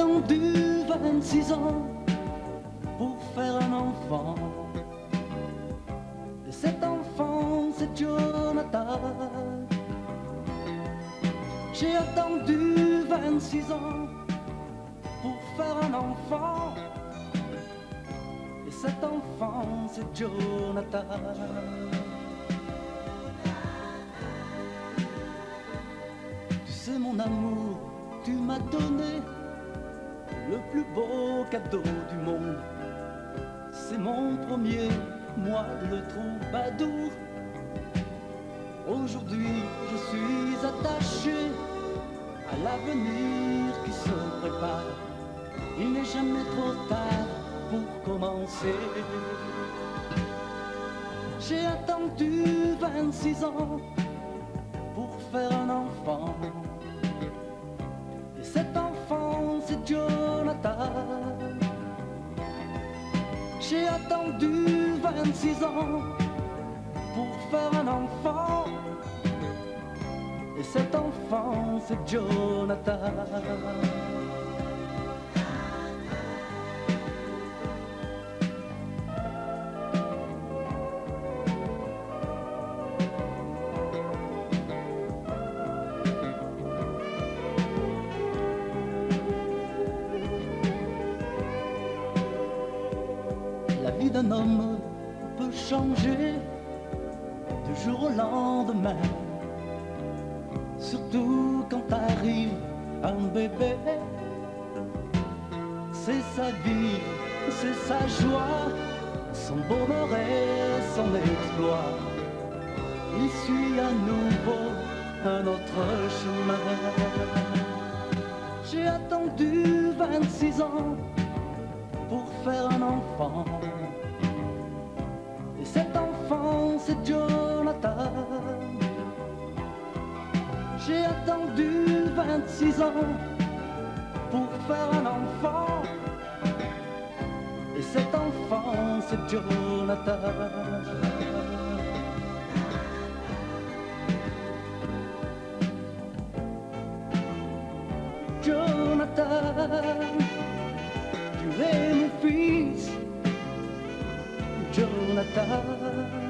attendu 26 ans pour faire un enfant. Et cet enfant, c'est Jonathan. J'ai attendu 26 ans pour faire un enfant. Et cet enfant, c'est Jonathan. Tu sais mon amour, tu m'as donné le plus beau cadeau du monde. C'est mon premier, moi le troubadour. Aujourd'hui je suis attaché à l'avenir qui se prépare. Il n'est jamais trop tard pour commencer. J'ai attendu 26 ans pour faire un enfant. Et cet enfant, c'est Jonathan. J'ai attendu 26 ans pour faire un enfant. Et cet enfant, c'est Jonathan. La vie d'un homme peut changer du jour au lendemain, surtout quand arrive un bébé. C'est sa vie, c'est sa joie, son bonheur et son exploit. Il suit à nouveau un autre chemin. J'ai attendu 26 ans pour faire un enfant. Et cet enfant, c'est Jonathan. J'ai attendu 26 ans pour faire un enfant. Et cet enfant, c'est Jonathan. Jonathan, tu es mon fils, Jonathan.